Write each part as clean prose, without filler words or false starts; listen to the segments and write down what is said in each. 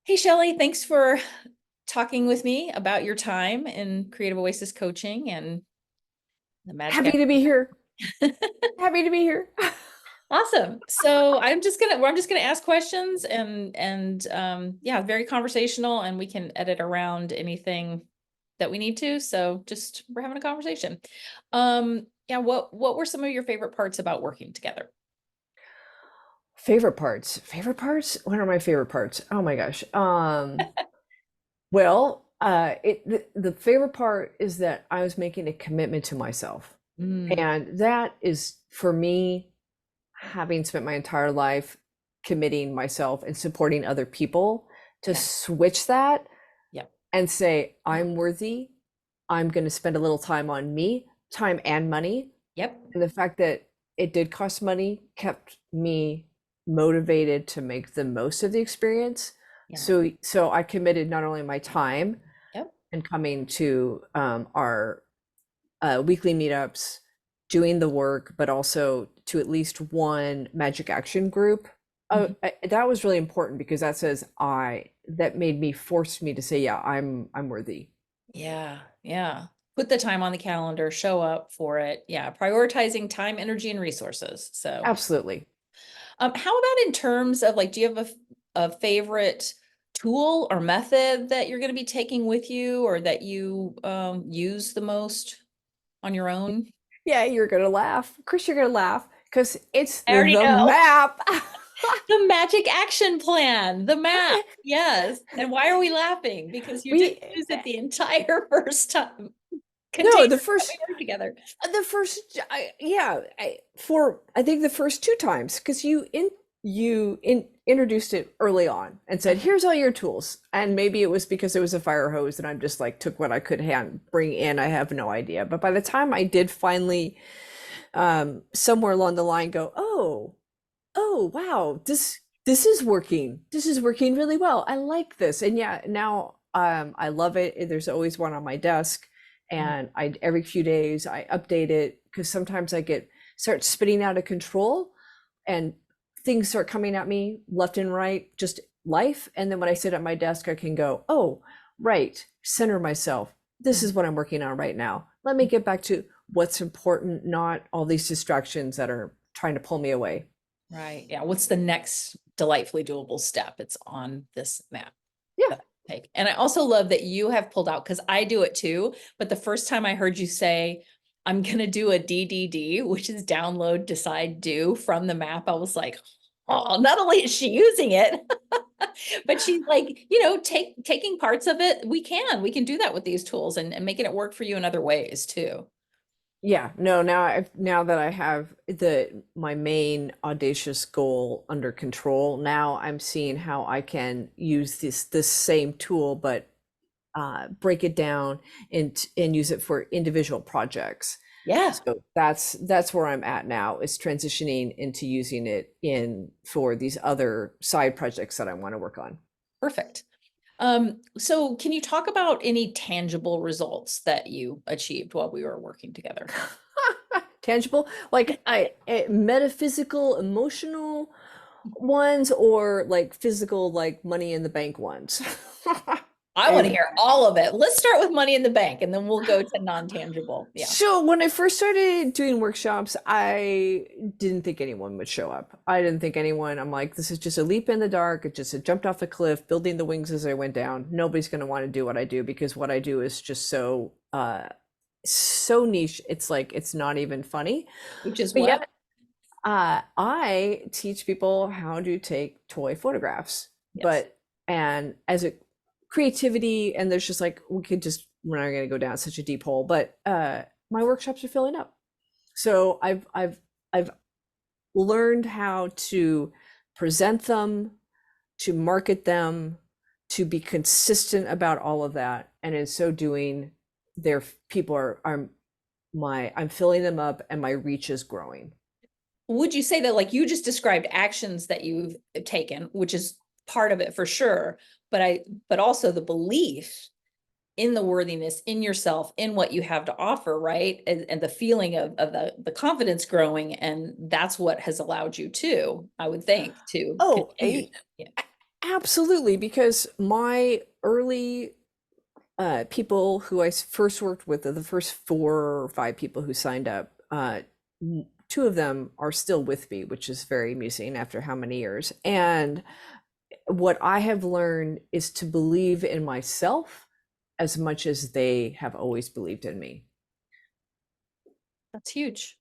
Hey, Shelly, thanks for talking with me about your time in Creative Oasis coaching and the magic. Happy to be here. Happy to be here. Awesome. So I'm just gonna ask questions and yeah, very conversational, and we can edit around anything that we need to. So just we're having a conversation. Yeah, what were some of your favorite parts about working together? Favorite parts. Favorite parts? What are my favorite parts? Oh my gosh. The favorite part is that I was making a commitment to myself. Mm, And that is for me, having spent my entire life committing myself and supporting other people, to yeah. switch that Yep. and say, I'm worthy. I'm going to spend a little time on me, time and money. Yep. And the fact that it did cost money kept me motivated to make the most of the experience. Yeah. So I committed not only my time Yep. and coming to our weekly meetups, doing the work, but also to at least one magic action group. Mhm. That was really important because that says that made me forced me to say, yeah, I'm worthy. Yeah, yeah. Put the time on the calendar, show up for it. Yeah, prioritizing time, energy, and resources. So, Absolutely. how about in terms of like, do you have a favorite tool or method that you're going to be taking with you, or that you use the most on your own? Yeah, you're gonna laugh. Chris, you're gonna laugh because it's I the, already the know. map. The magic action plan, the map. Yes. And why are we laughing? Because you didn't we use it the entire first time no, container that we worked together. the first yeah, I think the first two times, because you introduced it early on and said, here's all your tools. And maybe it was because it was a fire hose and I'm just like took what I could hand bring in. I have no idea. But by the time I did finally somewhere along the line go, oh wow, this is working. This is working really well. I like this. And yeah, now I love it. There's always one on my desk, Mm. and I every few days I update it because sometimes I get start spinning out of control and things start coming at me left and right, just life. And then when I sit at my desk, I can go, oh, right, center myself. This Mhm. is what I'm working on right now. Let me get back to what's important, not all these distractions that are trying to pull me away. Right. Yeah. What's the next delightfully doable step? It's on this map Yeah. that I take. And I also love that you have pulled out, because I do it too. But the first time I heard you say, I'm going to do a DDD, which is download, decide, do from the map, I was like, oh, not only is she using it, but she's like, taking parts of it. We can do that with these tools, and making it work for you in other ways too. Yeah, no, now that I have the my main audacious goal under control, now I'm seeing how I can use this same tool, but break it down and use it for individual projects. Yeah. So that's where I'm at now, is transitioning into using it in for these other side projects that I want to work on. Perfect. So can you talk about any tangible results that you achieved while we were working together? Tangible, like metaphysical, emotional ones, or like physical, like money in the bank ones. I want to And hear all of it. Let's start with money in the bank, and then we'll go to non-tangible. Yeah. so when I first started doing workshops, I didn't think anyone would show up. I didn't think anyone, I'm like, this is just a leap in the dark. It just jumped off the cliff, building the wings as I went down. Nobody's going to want to do what I do because what I do is just so niche. It's like it's not even funny. Which is But what? yet I teach people how to take toy photographs, Yes. and as a creativity, and there's just like, we're not going to go down such a deep hole, but my workshops are filling up. So I've learned how to present them, to market them, to be consistent about all of that. And in so doing, their people are I'm filling them up and my reach is growing. Would you say that, like, you just described actions that you've taken, which is part of it for sure, but also the belief in the worthiness in yourself, in what you have to offer, right? And the feeling of the confidence growing. And that's what has allowed you to, I would think, to Oh, continue. Yeah. Absolutely, because my early people who first worked with, the first 4 or 5 people who signed up, two of them are still with me, which is very amusing after how many years. And what I have learned is to believe in myself as much as they have always believed in me. That's huge.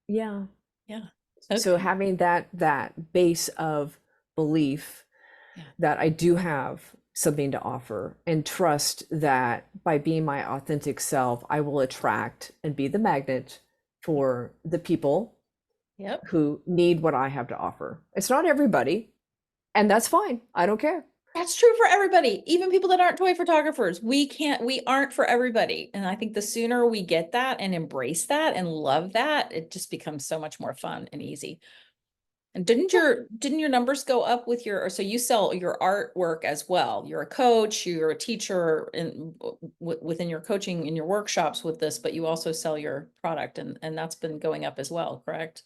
Yeah. Yeah. So Okay. having that base of belief Yeah. that I do have something to offer, and trust that by being my authentic self, I will attract and be the magnet for the people Yep. who need what I have to offer. It's not everybody, and that's fine. I don't care. That's true for everybody, even people that aren't toy photographers. We aren't for everybody. And I think the sooner we get that and embrace that and love that, it just becomes so much more fun and easy. And didn't your numbers go up with your, or so you sell your artwork as well? You're a coach, you're a teacher within your coaching in your workshops with this, but you also sell your product and that's been going up as well, correct?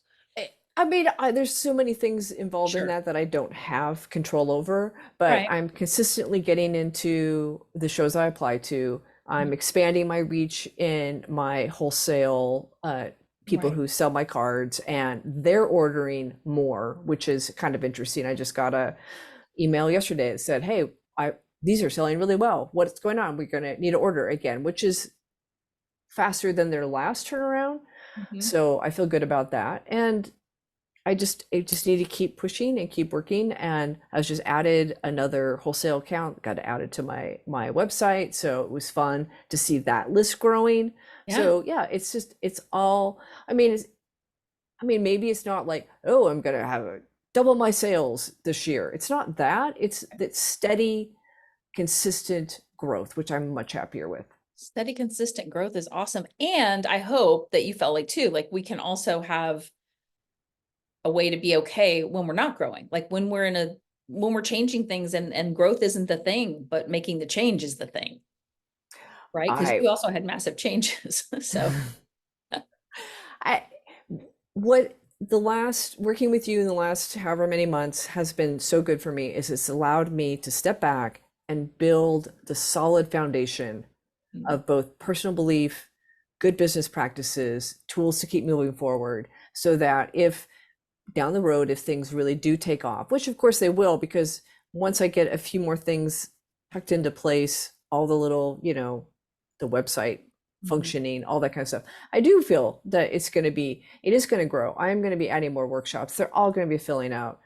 I mean, there's so many things involved in Sure. that I don't have control over, but Right. I'm consistently getting into the shows I apply to. I'm Mhm. expanding my reach in my wholesale people Right. who sell my cards, and they're ordering more, which is kind of interesting. I just got a email yesterday that said, "Hey, I these are selling really well. What's going on? We're going to need to order again," which is faster than their last turnaround. Mhm. So I feel good about that. And I just need to keep pushing and keep working. And I was just added another wholesale account, got added to my website. So it was fun to see that list growing. Yeah. So yeah, it's all, I mean, maybe it's not like, oh, I'm gonna have double my sales this year. It's not that. It's that steady, consistent growth, which I'm much happier with. Steady, consistent growth is awesome. And I hope that you felt like too, like we can also have a way to be okay when we're not growing. Like when we're changing things and growth isn't the thing, but making the change is the thing, right? Because I you also had massive changes. So I what the last working with you in the last however many months has been so good for me is it's allowed me to step back and build the solid foundation mm, of both personal belief, good business practices, tools to keep moving forward, so that if down the road, if things really do take off, which of course they will, because once I get a few more things tucked into place, all the little, the website mhm. functioning, all that kind of stuff, I do feel that it is going to grow. I am going to be adding more workshops. They're all going to be filling out.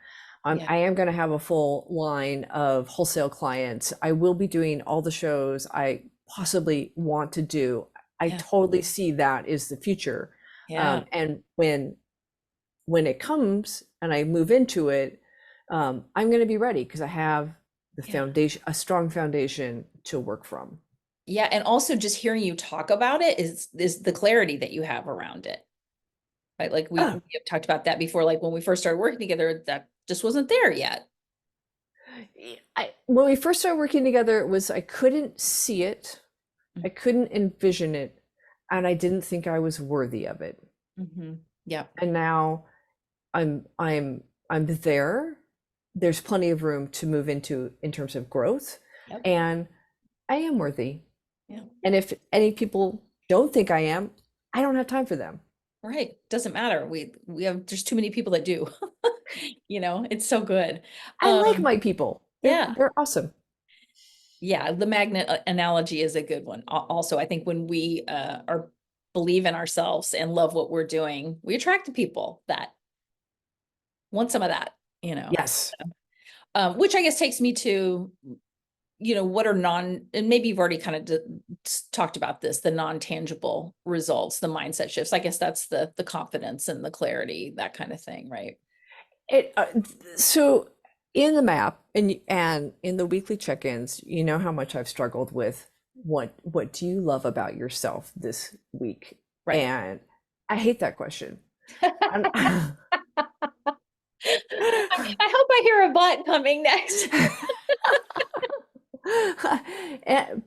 Yeah, I am going to have a full line of wholesale clients. I will be doing all the shows I possibly want to do. I yeah, totally see that is the future. yeah, And when it comes and I move into it, I'm going to be ready because I have the yeah. foundation, a strong foundation to work from. Yeah. And also just hearing you talk about it is the clarity that you have around it. Right. Like we Oh, have talked about that before. Like when we first started working together, that just wasn't there yet. when we first started working together, it was I couldn't see it, I couldn't envision it, and I didn't think I was worthy of it. Mm-hmm. Yeah. And now I'm there. There's plenty of room to move into in terms of growth, Yep. and I am worthy. Yeah. And if any people don't think I am, I don't have time for them. Right. Doesn't matter. We have there's too many people that do. It's so good. I like Um, my people. yeah. They're awesome. Yeah, the magnet analogy is a good one. Also, I think when we are believe in ourselves and love what we're doing, we attract people that want some of that. Yes. Which I guess takes me to, what are and maybe you've already kind of talked about this, the non-tangible results, the mindset shifts. I guess that's the confidence and the clarity, that kind of thing, right? It so in the map and in the weekly check-ins, you know how much I've struggled with what do you love about yourself this week? Right. And I hate that question. And I hope I hear a but coming next.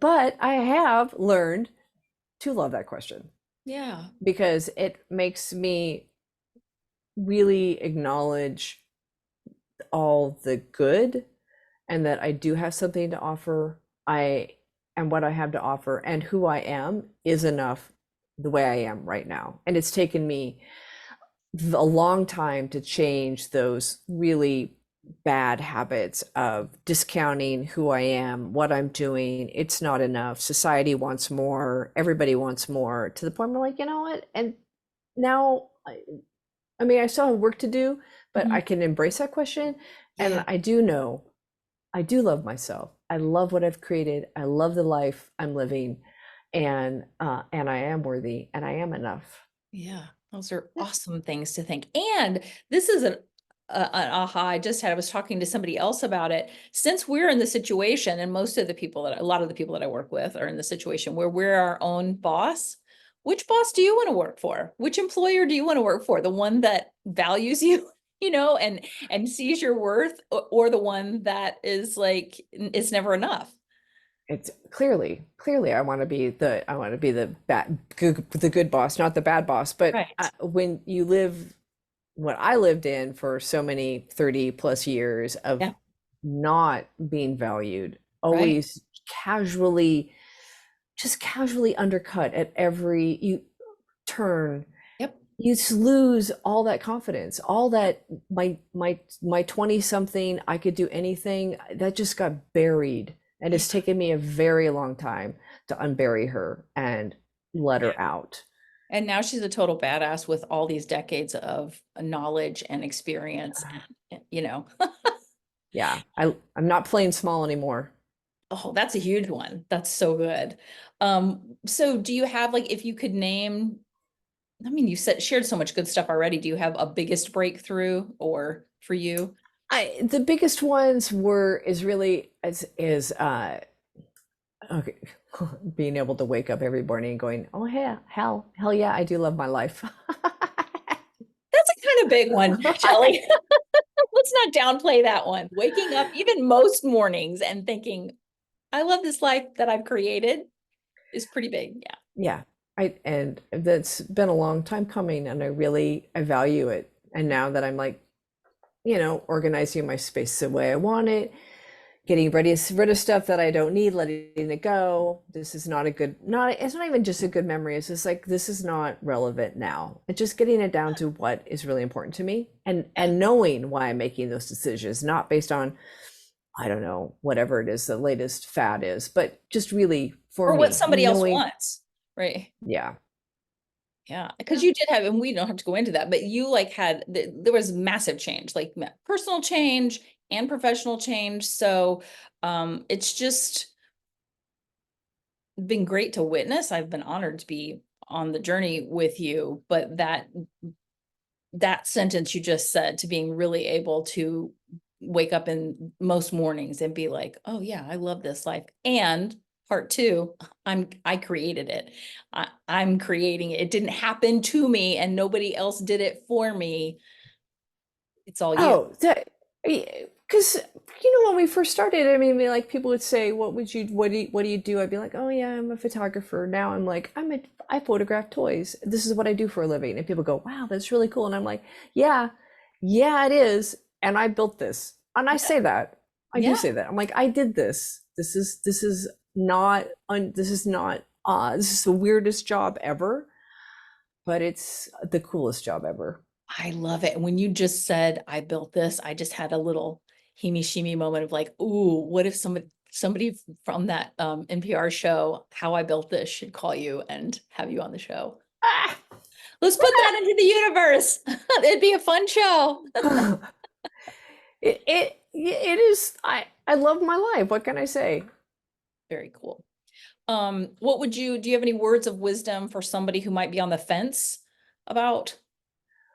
but I have learned to love that question Yeah. because it makes me really acknowledge all the good and that I do have something to offer. And what I have to offer and who I am is enough the way I am right now. And it's taken me a long time to change those really bad habits of discounting who I am, what I'm doing. It's not enough. Society wants more. Everybody wants more, to the point where I'm like, you know what? And now, I mean, I still have work to do, but I Mhm. can embrace that question. Yeah. And I do know I do love myself. I love what I've created. I love the life I'm living, and I am worthy, and I am enough. Yeah, those are awesome things to think. And this is an aha I just had. I was talking to somebody else about it. Since we're in the situation, and most of the people a lot of the people that I work with are in the situation where we're our own boss. Which boss do you want to work for? Which employer do you want to work for? The one that values you, and sees your worth, or the one that is like it's never enough. It's clearly I want to be the good boss, not the bad boss. But Right. when you live what I lived in for so many 30 plus years of Yeah. not being valued, Right. always casually, just casually undercut at every you turn, Yep. you just lose all that confidence, all that my 20 something, I could do anything, that just got buried. And Yeah. it's taken me a very long time to unbury her and let Yeah. her out. And now she's a total badass with all these decades of knowledge and experience. And Yeah, I'm not playing small anymore. oh, that's a huge one. That's so good. So do you have like, if you could name, I mean, you said shared so much good stuff already. Do you have a biggest breakthrough or for you? The biggest ones were is really is okay, being able to wake up every morning and going, oh yeah, hell yeah, I do love my life. That's a kind of big one, Shelly. Let's not downplay that one. Waking up even most mornings and thinking, I love this life that I've created is pretty big. Yeah. Yeah, and that's been a long time coming, and I value it. And now that I'm like, organizing my space the way I want it, getting rid of stuff that I don't need, letting it go. This is not a good, not it's not even just a good memory. It's just like this is not relevant now. And just getting it down to what is really important to me, and knowing why I'm making those decisions, not based on, I don't know, whatever it is the latest fad is, but just really for Or what me, somebody else knowing, wants. Right. yeah. Yeah, because Yeah. you did have, and we don't have to go into that, but you like had there was massive change, like personal change and professional change. So it's just been great to witness. I've been honored to be on the journey with you, but that sentence you just said, to being really able to wake up in most mornings and be like, oh yeah, I love this life. And part two, I created it. I'm creating it. It didn't happen to me and nobody else did it for me. It's all you. Oh, that, because when we first started, I mean, like people would say, what do you do?" I'd be like, "Oh yeah, I'm a photographer." Now I'm like, I photograph toys. This is what I do for a living. And people go, "Wow, that's really cool." And I'm like, "Yeah, yeah, it is." And I built this, and I Yeah. say that. I do Yeah. say that. I'm like, I did this. This is not this is the weirdest job ever, but it's the coolest job ever. I love it. When you just said I built this, I just had a little heemy shimmy moment of like, ooh, what if somebody from that NPR show, How I Built This, should call you and have you on the show. Let's put that into the universe. It'd be a fun show. Ah. It is. I love my life. What can I say? Very cool. What would do you have any words of wisdom for somebody who might be on the fence about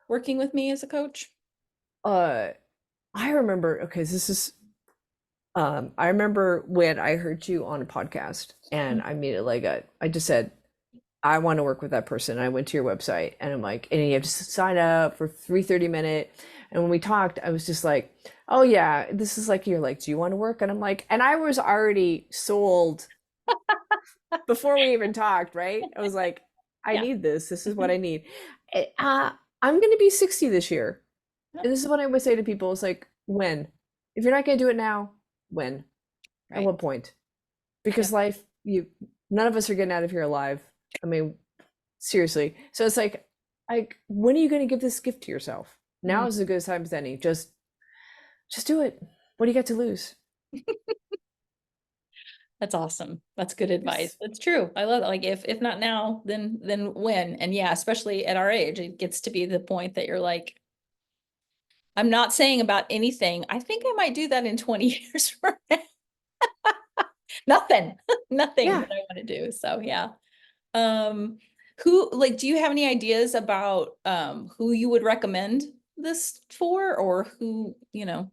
working with me as a coach? Uh, I remember. Okay, this is. I remember when I heard you on a podcast, and I made it like I just said, I want to work with that person. I went to your website, and I'm like, and you have to sign up for 3:30 minute. And when we talked, I was just like, oh yeah, this is like, you're like, do you want to work? And I'm like, and I was already sold before we even talked, right? I was like, I Yeah. need this. This is what Mhm. I need. I'm going to be 60 this year. Yeah. And this is what I would say to people. It's like, when? If you're not going to do it now, When? At Right. what point? Yep. Because life, you, none of us are getting out of here alive. I mean, seriously. So it's like, when are you going to give this gift to yourself? Mm, Now is as good a time as any. Just do it. What do you got to lose? that's awesome. That's good advice. Yes. It's true. I love it. Like if not now, then when? And yeah, especially at our age, it gets to be the point that you're like, I'm not saying about anything. I think I might do that in 20 years from now. Nothing, nothing Yeah. that I want to do. So yeah. Um, who like do you have any ideas about who you would recommend this for or who, you know?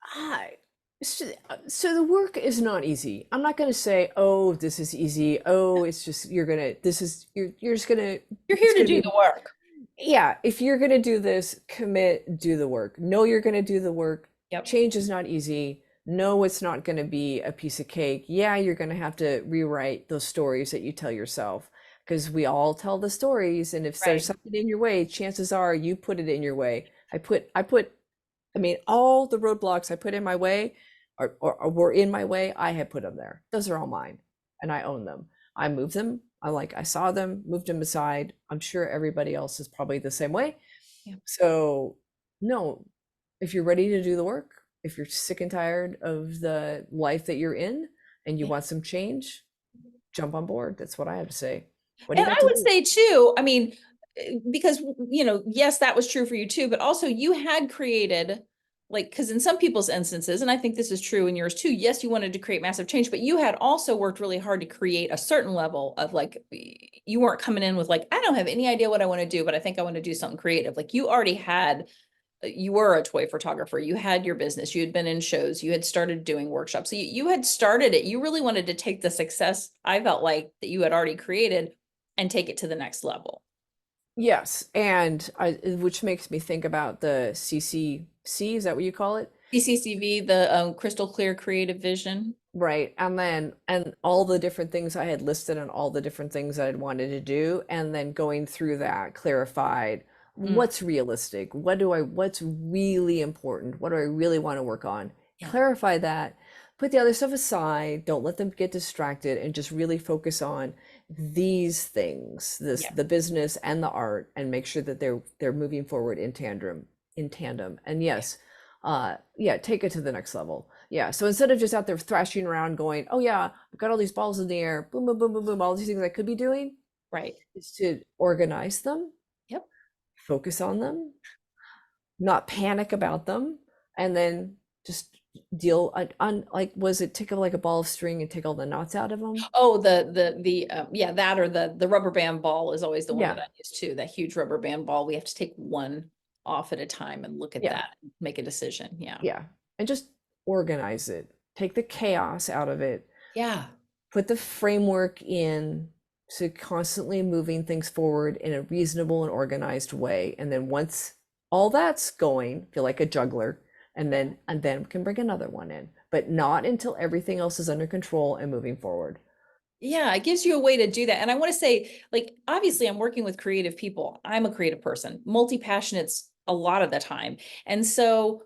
Hi. So the work is not easy. I'm not going to say, "Oh, this is easy. Oh, it's just you're gonna. This is you're just gonna. You're It's here to gonna do be." the work. Yeah, if you're gonna do this, commit, do the work. Know you're gonna do the work. Yep. Change is not easy. No, it's not gonna be a piece of cake. Yeah, you're gonna have to rewrite those stories that you tell yourself because we all tell the stories, and if there's Right. something in your way, chances are you put it in your way. I mean, all the roadblocks I put in my way or were in my way, I had put them there. Those are all mine, and I own them. I moved them. I saw them, moved them aside. I'm sure everybody else is probably the same way. Yep. So, no, if you're ready to do the work, if you're sick and tired of the life that you're in and you Yeah. want some change, jump on board. That's what I have to say. What do you And got I to would lose? say too, I mean, because you know, yes, that was true for you too, but also you had created like because in some people's instances, and I think this is true in yours too, yes, you wanted to create massive change, but you had also worked really hard to create a certain level of like you weren't coming in with like, I don't have any idea what I want to do, but I think I want to do something creative. Like you already had you were a toy photographer, you had your business, you had been in shows, you had started doing workshops. So you had started it. You really wanted to take the success I felt like that you had already created and take it to the next level. Yes, and which makes me think about the CCC, is that what you call it? CCCV, the Crystal Clear Creative Vision. Right. And all the different things I had listed and all the different things I'd wanted to do, and then going through that clarified Mm, what's realistic, what's really important, what do I really want to work on, yeah, clarify that, put the other stuff aside, don't let them get distracted, and just really focus on these things, yeah, the business and the art, and make sure that they're moving forward in tandem. And yeah. yes, yeah, take it to the next level. Yeah, so instead of just out there thrashing around going, oh yeah, I've got all these balls in the air, boom, boom, boom, boom, boom, all these things I could be doing, Right. is to organize them, Yep. focus on them, not panic about them, and then just deal on, like, was it take like a ball of string and take all the knots out of them? Oh, the yeah, that or the rubber band ball is always the one that Yeah, I use too. That huge rubber band ball. We have to take one off at a time and look at yeah, that, make a decision. Yeah. yeah, and just organize it. Take the chaos out of it, Yeah. put the framework in to constantly moving things forward in a reasonable and organized way. And then once all that's going, feel like a juggler, and then can bring another one in, but not until everything else is under control and moving forward. Yeah, it gives you a way to do that. And I want to say, like, obviously, I'm working with creative people. I'm a creative person, multi-passionates a lot of the time. And so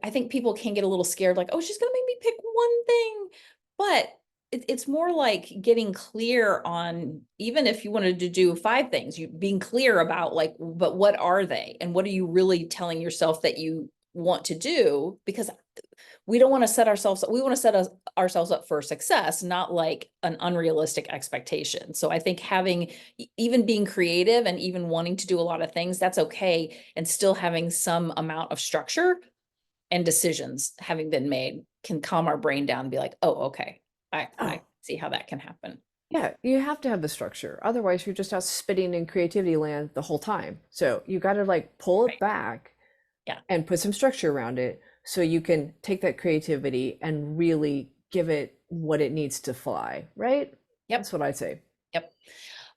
I think people can get a little scared, like, oh, she's going to make me pick one thing. But it's more like getting clear on, even if you wanted to do five things, you being clear about, like, but what are they? And what are you really telling yourself that you want to do? Because we don't want to set ourselves, we want to set ourselves up for success, not like an unrealistic expectation. So I think having, even being creative and even wanting to do a lot of things, that's okay. And still having some amount of structure and decisions having been made can calm our brain down and be like, oh, okay, I Oh, see how that can happen. yeah, you have to have the structure. Otherwise, you're just out spitting in creativity land the whole time. So you got to like pull it Right. back Yeah. and put some structure around it so you can take that creativity and really give it what it needs to fly, right? Yep. That's what I'd say. Yep.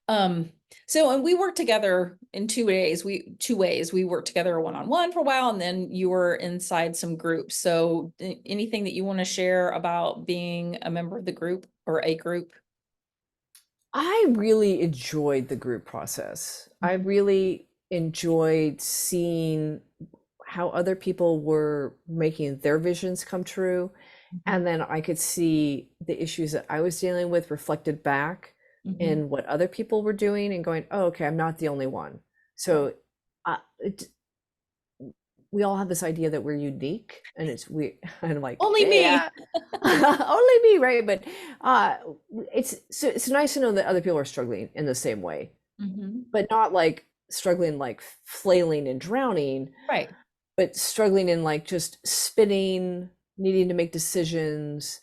Um, so and we worked together in 2 ways. Two ways. We worked together one-on-one for a while, and then you were inside some groups. So anything that you want to share about being a member of the group or a group? I really enjoyed the group process. I Mhm. really enjoyed seeing how other people were making their visions come true. Mhm. And then I could see the issues that I was dealing with reflected back Mhm. in what other people were doing and going, oh, okay, I'm not the only one. Right. So we all have this idea that we're unique and it's we and I'm like, Only me. yeah, only me, right? But uh it's nice to know that other people are struggling in the same way, Mhm. but not like struggling like flailing and drowning, Right. but struggling in like just spinning, needing to make decisions,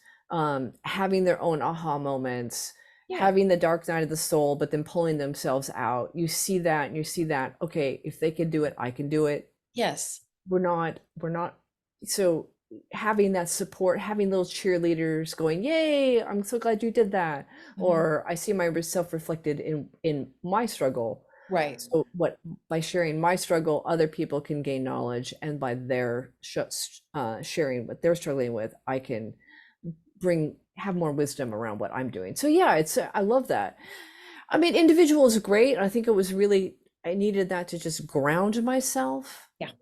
having their own aha moments, Yeah. having the dark night of the soul, but then pulling themselves out. You see that and you see that, okay, if they can do it, I can do it. Yes. We're not so having that support, having those cheerleaders going, yay, I'm so glad you did that, Mhm. or I see myself reflected in my struggle. Right. So what, by sharing my struggle, other people can gain knowledge, and by their sharing what they're struggling with, I can have more wisdom around what I'm doing. So yeah, it's I love that. I mean, individual is great. I think it was really, I needed that to just ground myself, Yeah.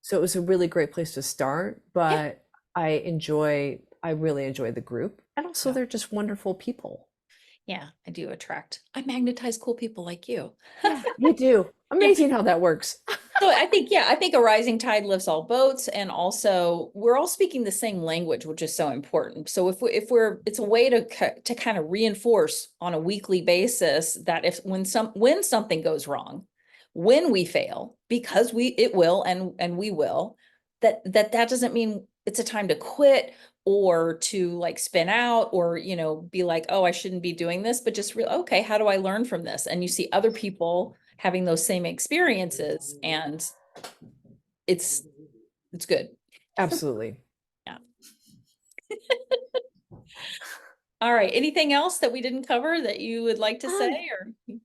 so it was a really great place to start, Yeah. but I really enjoy the group. And also Yeah. they're just wonderful people. Yeah. I do attract. I magnetize cool people like you. Yeah, you do. Yeah. Amazing how that works. So I think, yeah, I think a rising tide lifts all boats, and also we're all speaking the same language, which is so important. So it's a way to kind of reinforce on a weekly basis that if when something goes wrong, when we fail, because it will and we will, that doesn't mean it's a time to quit or to like spin out or be like, oh, I shouldn't be doing this, but just okay, how do I learn from this? And you see other people having those same experiences, and it's it's good. Absolutely. Yeah. All right. Anything else that we didn't cover that you would like to say Um, or?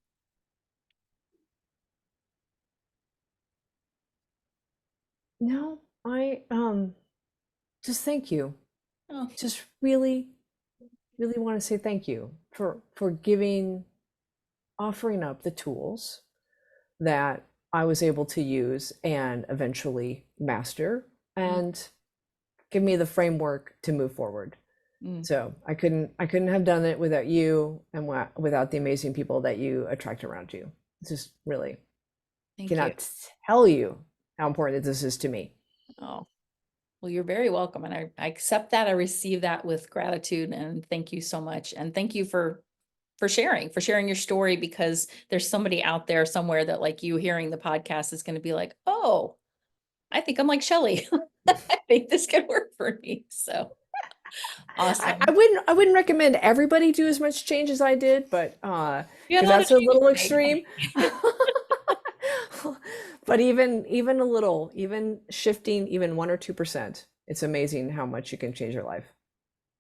no, I just thank you. Oh, Just really, really want to say thank you for giving, offering up the tools that I was able to use and eventually master, mm, and give me the framework to move forward. mm, So I couldn't have done it without you and without the amazing people that you attract around you. It's just really thank you. cannot tell you how important this is to me. Oh, well, you're very welcome. And I accept that. I receive that with gratitude, and thank you so much. And thank you for sharing your story, because there's somebody out there somewhere that like you hearing the podcast is going to be like, oh, I think I'm like Shelly. I think this could work for me. So I awesome. wouldn't recommend everybody do as much change as I did, but You had a because lot of that's a change little to make. extreme. But even a little, even shifting even 1 or 2%, it's amazing how much you can change your life.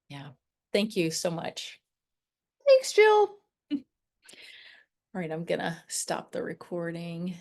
Yeah. Thank you so much. Thanks, Jill. All right, I'm gonna stop the recording.